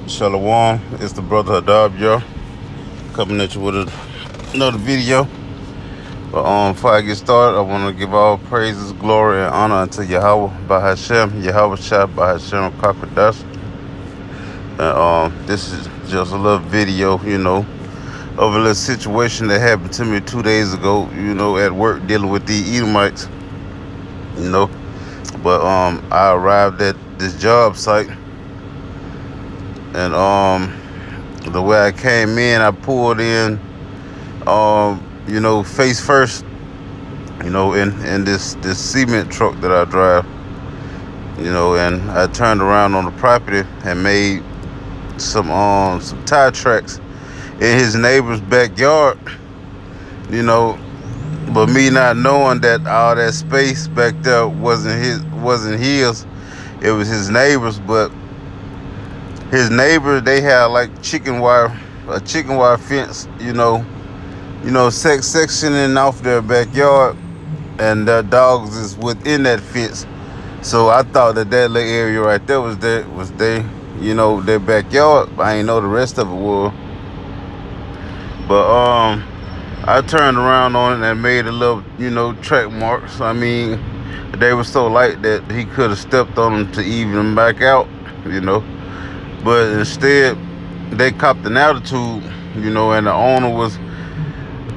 Shalom, it's the brother Hadab, y'all. Coming at you with another video. But before I get started, I want to give all praises, glory, and honor unto Yahweh Bahashem, Yahweh Shah Bahashem Kakadash. And this is just a little video, of a little situation that happened to me 2 days ago, at work dealing with the Edomites, you know. But I arrived at this job site, and the way I came in, I pulled in, face first, in this cement truck that I drive, and I turned around on the property and made some tire tracks in his neighbor's backyard, but me not knowing that all that space back there wasn't his, it was his neighbor's. But his neighbor, they had like a chicken wire fence, sectioning off their backyard, and their dogs is within that fence. So I thought that little area right there was their backyard. I ain't know the rest of it was. But I turned around on it and made a little, track marks. I mean, they were so light that he could have stepped on them to even them back out, But instead, they copped an attitude, and the owner was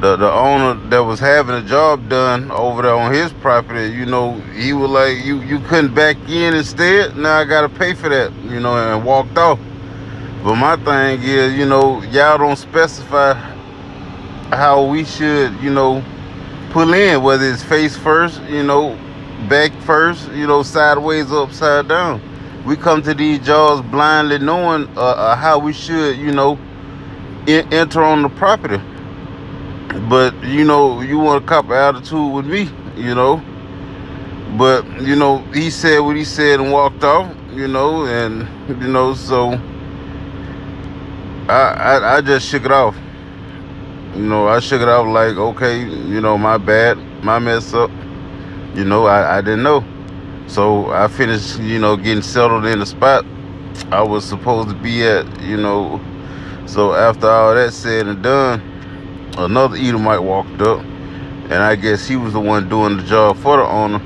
the owner that was having a job done over there on his property. He was like, you couldn't back in instead. Now I gotta pay for that, and walked off. But my thing is, y'all don't specify how we should, pull in, whether it's face first, back first, sideways, upside down. We come to these jobs blindly knowing how we should, enter on the property. But, you want to cop an attitude with me, But, he said what he said and walked off, and, so I just shook it off. I shook it off like, okay, my bad, my mess up. I didn't know. So I finished, getting settled in the spot I was supposed to be at, So after all that said and done, another Edomite walked up, and I guess he was the one doing the job for the owner.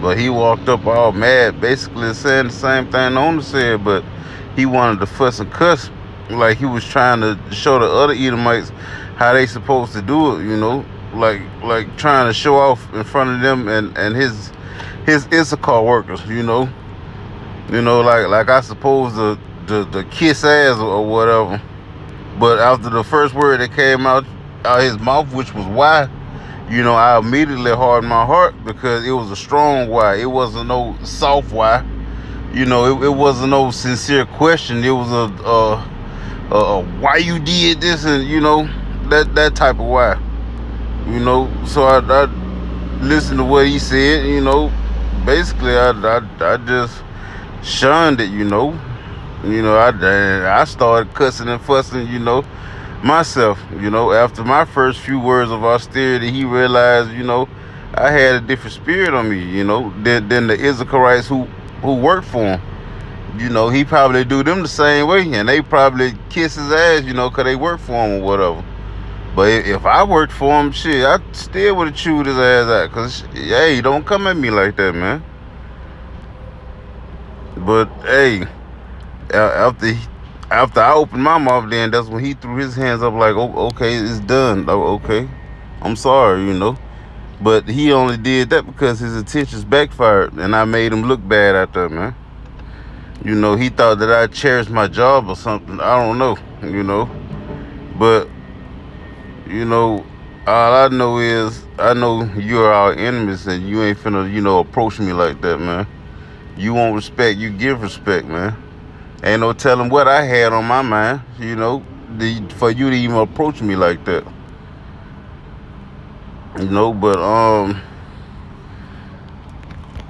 But he walked up all mad, basically saying the same thing the owner said, but he wanted to fuss and cuss, like he was trying to show the other Edomites how they supposed to do it, like trying to show off in front of them and his Issachar workers, like I suppose the kiss ass or whatever. But after the first word that came out his mouth, which was why, I immediately hardened my heart, because it was a strong why. It wasn't no soft why. It wasn't no sincere question. It was a why you did this, and that type of why. So I listened to what he said. Basically I just shunned it. I started cussing and fussing, myself. After my first few words of austerity, he realized, I had a different spirit on me, than the Issacharites who worked for him. He probably do them the same way, and they probably kiss his ass, because they work for him or whatever. But if I worked for him, shit, I still would have chewed his ass out, because, hey, don't come at me like that, man. But, hey, after I opened my mouth, then that's when he threw his hands up like, oh, okay, it's done. Oh, okay, I'm sorry, But he only did that because his intentions backfired, and I made him look bad out there, man. He thought that I cherished my job or something. I don't know, But, all I know is, I know you're our enemies, and you ain't finna, approach me like that, man. You want respect, you give respect, man. Ain't no telling what I had on my mind, for you to even approach me like that. But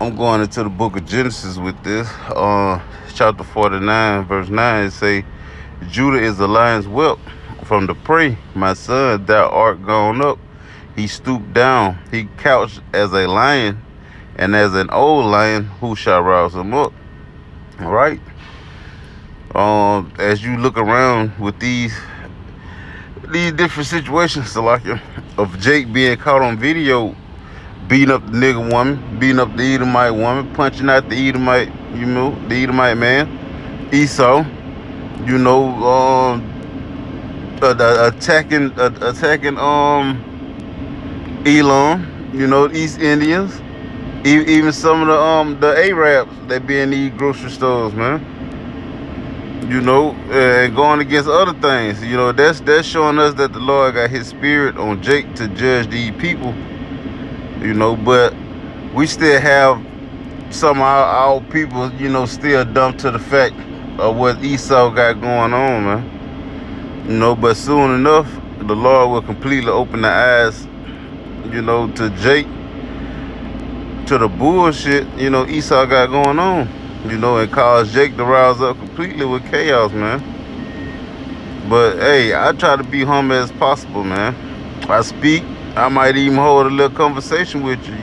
I'm going into the book of Genesis with this. Chapter 49, verse 9, it say, Judah is the lion's whelp from the prey. My son, thou art gone up. He stooped down. He couched as a lion, and as an old lion, who shall rouse him up? All right. As you look around with these different situations, Salakia, of Jake being caught on video beating up the nigga woman, beating up the Edomite woman, punching out the Edomite, the Edomite man, Esau, attacking Elam, East Indians, even some of the Arabs that be in these grocery stores, man. And going against other things. That's showing us that the Lord got his spirit on Jake to judge these people. But we still have some of our people, still dumb to the fact of what Esau got going on, man. But soon enough, the Lord will completely open the eyes, to Jake, to the bullshit, Esau got going on, and cause Jake to rise up completely with chaos, man. But hey, I try to be humble as possible, man. I speak. I might even hold a little conversation with you,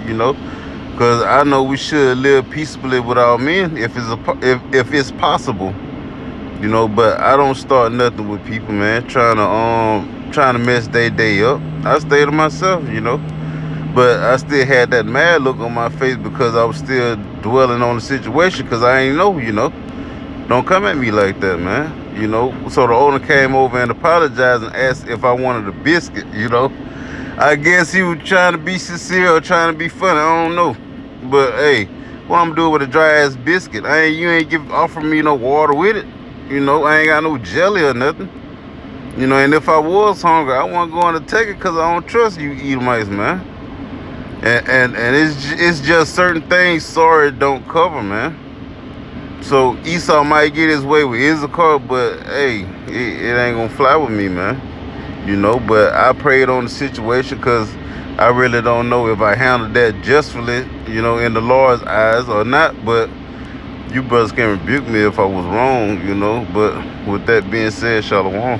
because I know we should live peaceably with our men if it's possible, But I don't start nothing with people, man, trying to mess their day up. I stay to myself, But I still had that mad look on my face because I was still dwelling on the situation because I ain't know, Don't come at me like that, man, So the owner came over and apologized and asked if I wanted a biscuit, I guess he was trying to be sincere or trying to be funny. I don't know. But hey, what I'm doing with a dry ass biscuit? You ain't offering me no water with it. I ain't got no jelly or nothing. And if I was hungry, I wasn't going to take it because I don't trust you Edomites, man. And it's just certain things sorry don't cover, man. So Esau might get his way with Issachar, but hey, it ain't gonna fly with me, man. But I prayed on the situation because I really don't know if I handled that justly, in the Lord's eyes or not. But you brothers can rebuke me if I was wrong, But with that being said, Shalom.